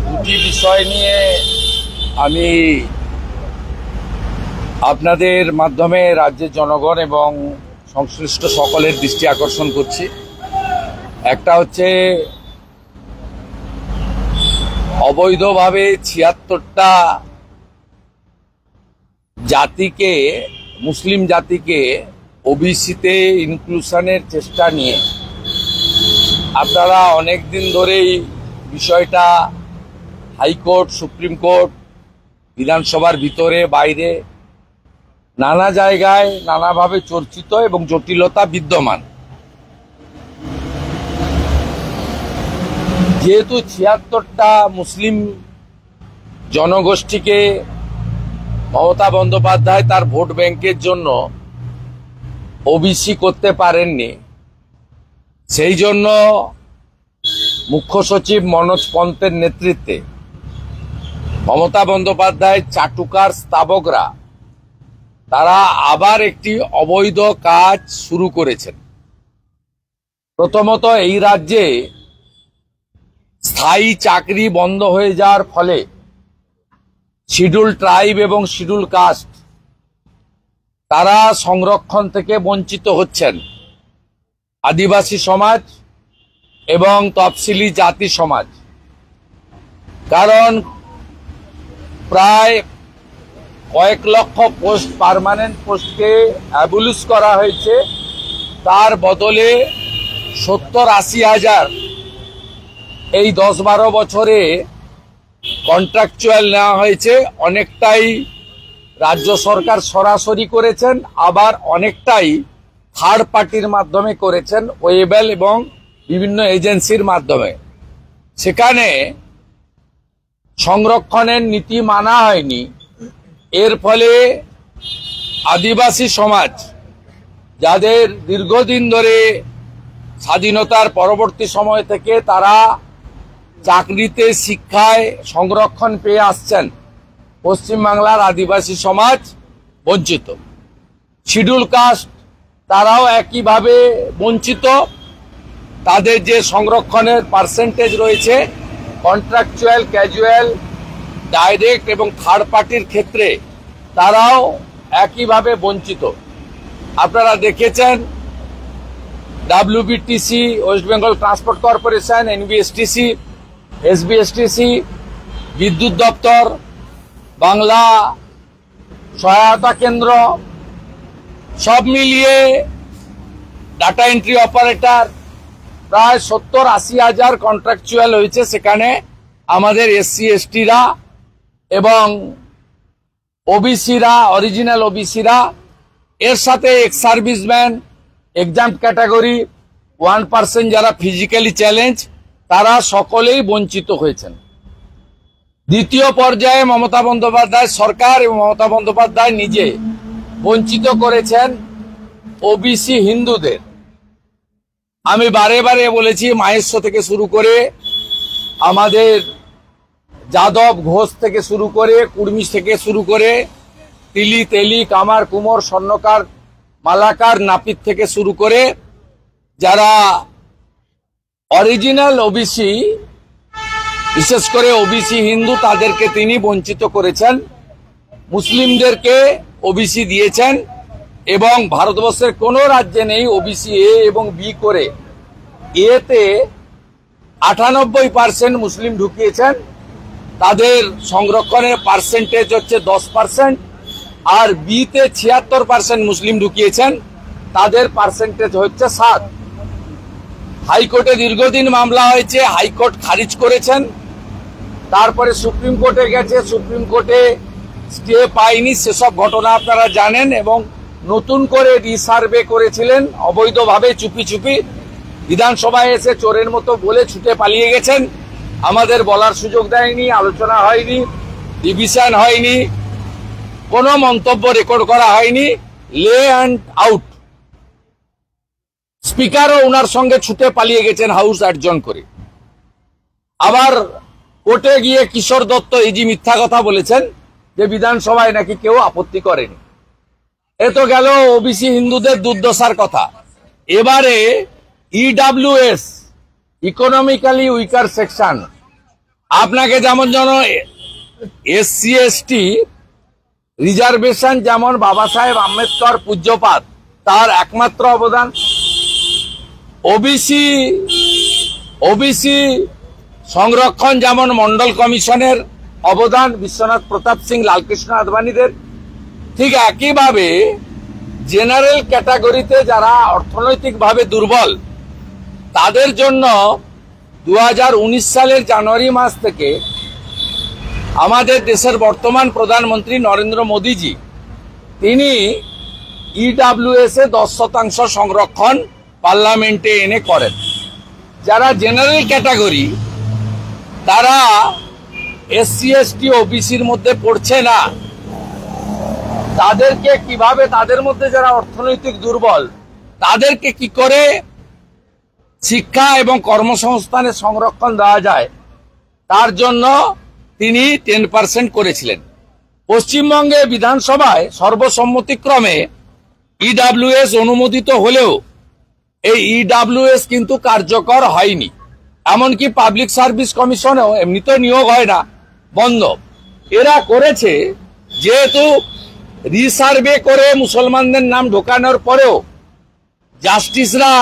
দুটি বিষয় নিয়ে আমি আপনাদের মাধ্যমে রাজ্যের জনগণ এবং সংশ্লিষ্ট সকলের দৃষ্টি আকর্ষণ করছি। একটা হচ্ছে অবৈধভাবে ৭৬টা জাতিকে, মুসলিম জাতিকে ওবিসিতে ইনক্লুশনের চেষ্টা নিয়ে আপনারা অনেক দিন ধরেই বিষয়টা হাইকোর্ট, সুপ্রিম কোর্ট, বিধানসভার ভিতরে বাইরে নানা জায়গায় নানাভাবে চর্চিত এবং জটিলতা বিদ্যমান। যেহেতু ৭৬টা মুসলিম জনগোষ্ঠীকে মমতা বন্দ্যোপাধ্যায় তার ভোট ব্যাংকের জন্য ওবিসি করতে পারেননি, সেই জন্য মুখ্য সচিব মনোজ পন্তের নেতৃত্বে মমতা বন্দ্যোপাধ্যায় চাটুকার স্তাবকরা তারা আবার একটি অবৈধ কাজ শুরু করেছেন। প্রথমত, এই রাজ্যে স্থায়ী চাকরি বন্ধ হয়ে যাওয়ার ফলে শিডিউল ট্রাইব এবং শিডিউল কাস্ট তারা সংরক্ষণ থেকে বঞ্চিত হচ্ছেন। আদিবাসী সমাজ এবং তফসিলি জাতি সমাজ, কারণ প্রায় কয়েক লক্ষ পোস্ট, পার্মানেন্ট পোস্টকে অ্যাবলিশ করা হয়েছে, তার বদলে ৭০-৮০ হাজার এই ১০-১২ বছরে কন্ট্রাকচুয়াল নেওয়া হয়েছে। অনেকটাই রাজ্য সরকার সরাসরি করেছেন, আবার অনেকটাই থার্ড পার্টির মাধ্যমে করেছেন, ওয়েবেল এবং বিভিন্ন এজেন্সির মাধ্যমে। সেখানে সংরক্ষণের নীতি মানা হয়নি। এর ফলে আদিবাসী সমাজ, যাদের দীর্ঘদিন ধরে স্বাধীনতার পরবর্তী সময় থেকে তারা চাকরিতে, শিক্ষায় সংরক্ষণ পেয়ে আসছেন, পশ্চিমবাংলার আদিবাসী সমাজ বঞ্চিত। শিডিউল কাস্ট তারাও একইভাবে বঞ্চিত। তাদের যে সংরক্ষণের পার্সেন্টেজ রয়েছে কন্ট্রাকচুয়াল, ক্যাজুয়াল, ডাইরেক্ট এবং থার্ড পার্টির ক্ষেত্রে তারাও একইভাবে বঞ্চিত। আপনারা দেখেছেন WBTC, West Bengal transport corporation, NBSTC, SBSTC, বিদ্যুৎ দপ্তর, বাংলা সহায়তা কেন্দ্র, সব মিলিয়ে ডাটা এন্ট্রি অপারেটর প্রায় ৭০-৮০ হাজার কন্ট্রাকচুয়াল হয়েছে। সেখানে আমাদের এসসি এসটিরা এবং ওবিসিরা, অরিজিনাল ওবিসিরা, এর সাথে এক্স সার্ভিসম্যান, এক্সাম্পট ক্যাটাগরি, 1% যারা ফিজিক্যালি চ্যালেঞ্জ, তারা সকলেই বঞ্চিত হয়েছেন। দ্বিতীয় পর্যায়ে মমতা বন্দ্যোপাধ্যায় সরকার এবং মমতা বন্দ্যোপাধ্যায় নিজে বঞ্চিত করেছেন ওবিসি হিন্দুদের। আমি বারে বারে বলেছি, মাহেশ্ব থেকে শুরু করে আমাদের যাদব, ঘোষ থেকে শুরু করে, কুর্মি থেকে শুরু করে, তিলি, তেলি, কামার, কুমোর, স্বর্ণকার, মালাকার, নাপিত থেকে শুরু করে যারা অরিজিনাল ওবিসি, বিশেষ করে ওবিসি হিন্দু, তাদেরকে তিনি বঞ্চিত করেছেন। মুসলিমদেরকে ওবিসি দিয়েছেন এবং ভারতবর্ষের কোনো রাজ্যে নেই ওবিসি এ এবং বি করে। এতে 98% মুসলিম ঢুকিয়েছেন, তাদের সংরক্ষণের পার্সেন্টেজ হচ্ছে 10%, আর বিতে ৭৬% মুসলিম ঢুকিয়েছেন, তাদের পার্সেন্টেজ হচ্ছে 7। হাইকোর্টে দীর্ঘদিন মামলা হয়েছে, হাইকোর্ট খারিজ করেছেন, তারপরে সুপ্রিম কোর্টে গেছে, সুপ্রিম কোর্টে স্টে পায়নি, সেসব ঘটনা আপনারা জানেন। এবং নতুন করে রিসার্ভে করেছিলেন অবৈধভাবে, চুপি চুপি, বিধানসভায় এসে চোরের মতো বলে ছুটে পালিয়ে গেছেন। আমাদের বলার সুযোগ দেয়নি, আলোচনা হয়নি, ডিভিশন হয়নি, কোনো মন্তব্য রেকর্ড করা হয়নি, লে অ্যান্ড আউট। স্পিকারও ওনার সঙ্গে ছুটে পালিয়ে গেছেন হাউস অ্যাডজন করে। আবার কোর্টে গিয়ে কিশোর দত্ত ইজি মিথ্যা কথা বলেছেন যে বিধানসভায় নাকি কেউ আপত্তি করেনি। এ তো গেল ওবিসি হিন্দুদের দুর্দশার কথা। এবারে ইডব্লিউএস ইকোনমিক্যালি উইকার সেকশন, আপনাকে যেমন যেন এসসি এসটি রিজার্ভেশন যেমন বাবা সাহেব আম্বেদকর পূজ্যপাত তার একমাত্র অবদান, ওবিসি সংরক্ষণ যেমন মন্ডল কমিশনের অবদান বিশ্বনাথ প্রতাপ সিং লালকৃষ্ণ আদবানীদের, ঠিক একইভাবে জেনারেল ক্যাটাগরিতে যারা অর্থনৈতিকভাবে দুর্বল তাদের জন্য 2019 সালের জানুয়ারি মাস থেকে আমাদের দেশের বর্তমান প্রধানমন্ত্রী নরেন্দ্র মোদীজি তিনি ইডব্লিউএস এ 10% সংরক্ষণ পার্লামেন্টে এনে করেন। যারা জেনারেল ক্যাটাগরি তারা এসসি এসটি ওবিসির মধ্যে পড়ছে না, তাদেরকে কিভাবে, তাদের মধ্যে যারা অর্থনৈতিক দুর্বল তাদেরকে কি করে শিক্ষা এবং কর্মসংস্থানের সংরক্ষণ দেওয়া যায় তার জন্য তিনি 10% করেছিলেন। পশ্চিমবঙ্গে বিধানসভায় সর্বসম্মতিক্রমে ইডব্লিউএস অনুমোদিত হলেও এই ইডব্লিউএস কিন্তু কার্যকর হয়নি। এমনকি পাবলিক সার্ভিস কমিশনেও এমনিতে নিয়োগ হয় না, বন্ধ। এরা করেছে যেহেতু রিসার্ভে করে মুসলমানদের নাম ঢোকানোর পরেও জাস্টিসরা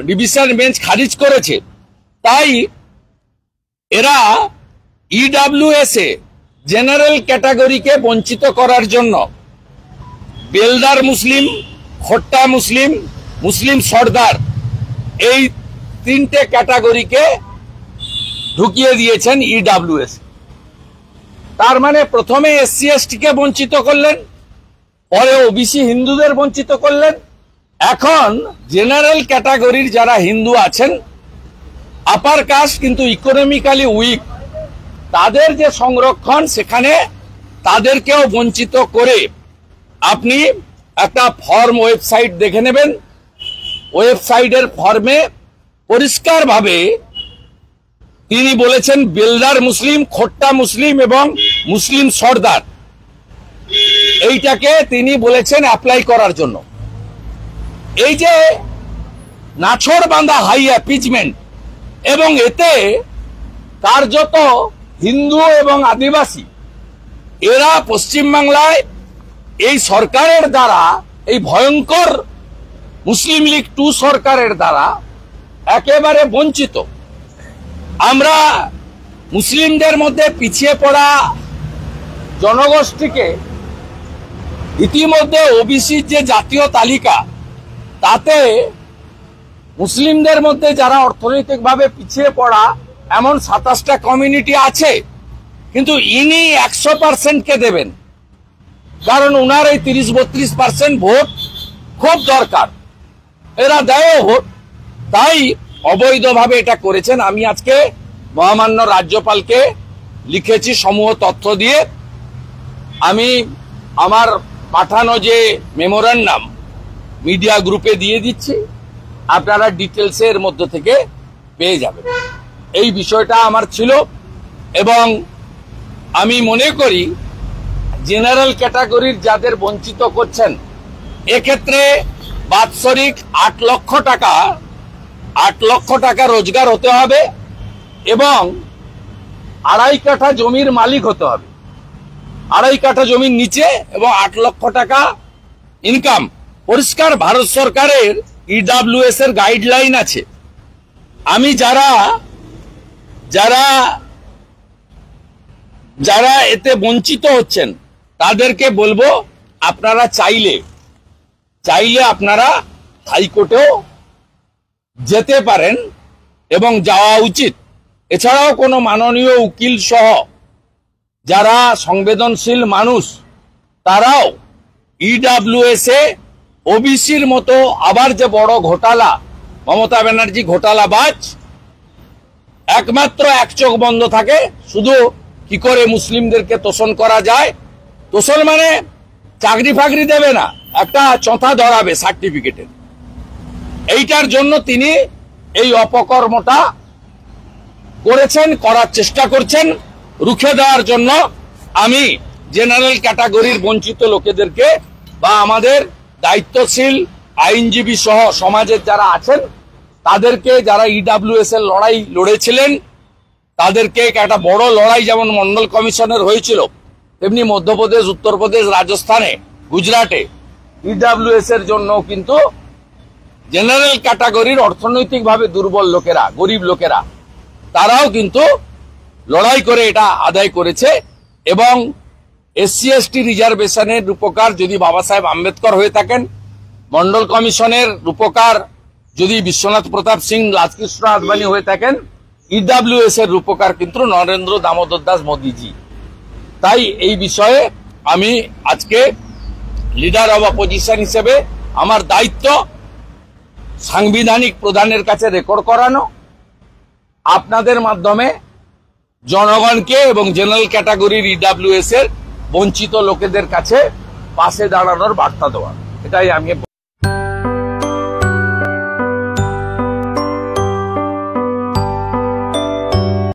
ডিভিশন বেঞ্চ খারিজ করেছে, তাই এরা ইডব্লিউএস এ জেনারেল ক্যাটাগরিকে বঞ্চিত করার জন্য বেলদার মুসলিম, খোট্টা মুসলিম, মুসলিম সর্দার এই তিনটে ক্যাটাগরিকে ঢুকিয়ে দিয়েছেন ইডব্লিউএস। তার মানে প্রথমে এসসি এসটিকে বঞ্চিত করলেন, পরে ওবিসি হিন্দুদের বঞ্চিত করলেন, এখন জেনারেল ক্যাটাগরির যারা হিন্দু আছেন আপার কাস্ট কিন্তু ইকোনমিক্যালি উইক তাদের যে সংরক্ষণ সেখানে তাদেরকেও বঞ্চিত করে আপনি একটা ফর্ম ওয়েবসাইট দেখে নেবেন। ওয়েবসাইটের ফর্মে পরিষ্কারভাবে তিনি বলেছেন বেলদার মুসলিম, খোট্টা মুসলিম এবং মুসলিম সর্দার এইটাকে তিনি বলেছেন অ্যাপ্লাই করার জন্য। এই যে নাছড় বাঁধা হাই অ্যাপিচমেন্ট এবং এতে কার্যত হিন্দু এবং আদিবাসী এরা পশ্চিমবাংলায় এই সরকারের দ্বারা, এই ভয়ঙ্কর মুসলিম লীগ 2 সরকারের দ্বারা একেবারে বঞ্চিত। আমরা মুসলিমদের মধ্যে পিছিয়ে পড়া জনগোষ্ঠীকে ইতিমধ্যে ওবিসির যে জাতীয় তালিকা তাতে মুসলিমদের মধ্যে যারা অর্থনৈতিকভাবে পিছিয়ে পড়া এমন 27টা কমিউনিটি আছে, কিন্তু ইনি 100% কে দেবেন, কারণ উনার এই 30-32% ভোট খুব দরকার, এরা দেয় ভোট, তাই অবৈধভাবে এটা করেছেন। আমি আজকে মহামান্য রাজ্যপালকে লিখেছি সমূহ তথ্য দিয়ে, আমি আমার পাঠানো যে মেমোরান্ডাম মিডিয়া গ্রুপে দিয়ে দিচ্ছি, আপনারা ডিটেলসের মধ্য থেকে পেয়ে যাবেন। এই বিষয়টা আমার ছিল এবং আমি মনে করি জেনারেল ক্যাটাগরির যাদের বঞ্চিত করছেন এক্ষেত্রে বাৎসরিক 8 লক্ষ টাকা রোজগার হতে হবে এবং 2.5 কাঠা জমির মালিক হতে হবে, 2.5 কাঠা জমির নিচে এবং 8 লক্ষ টাকা ইনকাম। পরিষ্কার ভারত সরকারের ইডব্লিউএস এর গাইডলাইন আছে। আমি যারা এতে বঞ্চিত হচ্ছেন তাদেরকে বলবো আপনারা চাইলে আপনারা হাইকোর্টেও যেতে পারেন এবং যাওয়া উচিত। এছাড়াও কোনো মাননীয় উকিল সহ যারা সংবেদনশীল মানুষ তারাও ইডব্লিউএস এ ওবিসির মতো আবার যে বড় ঘোটালা, মমতা ব্যানার্জি ঘোটালাবাজ, একমাত্র এক চোখ বন্ধ থাকে শুধু কি করে মুসলিমদেরকে তোষণ করা যায়। তোষণ মানে চাকরি ফাকরি দেবে না, একটা চথা ধরাবে সার্টিফিকেটের। এইটার জন্য তিনি এই অপকর্মটা করেছেন, করার চেষ্টা করছেন। রুখে দেওয়ার জন্য আমি জেনারেল ক্যাটাগরির বঞ্চিত লোকেদেরকে বা আমাদের দায়িত্বশীল আইনজীবী সহ সমাজের যারা আছেন তাদেরকে যারা ইডব্লিউএস এর লড়াই লড়েছিলেন তাদেরকে একটা বড় লড়াই যেমন মন্ডল কমিশনের হয়েছিল, তেমনি মধ্যপ্রদেশ, উত্তরপ্রদেশ, রাজস্থানে, গুজরাটে ইডব্লিউএস এর জন্য কিন্তু জেনারেল ক্যাটাগরির অর্থনৈতিকভাবে দুর্বল লোকেরা, গরিব লোকেরা, তারাও কিন্তু লড়াই করে এটা আদায় করেছে। এবং এসসি এসটি রিজার্ভেশনের রূপকার যদি বাবা সাহেব আম্বেদকর হয়ে থাকেন, মন্ডল কমিশনের রূপকার যদি বিশ্বনাথ প্রতাপ সিং, রাজকৃষ্ণ আদবানি হয়ে থাকেন, ইডব্লিউএস এর রূপকার কিন্তু নরেন্দ্র দামোদর দাস মোদীজি। তাই এই বিষয়ে আমি আজকে লিডার অব অপোজিশন হিসেবে আমার দায়িত্ব সাংবিধানিক প্রধানের কাছে রেকর্ড করানো, আপনাদের মাধ্যমে জনগণকে এবং জেনারেল ক্যাটাগরির ইডব্লিউএস এর বঞ্চিত লোকেদের কাছে পাশে দাঁড়ানোর বার্তা দেওয়া। এটাই আমি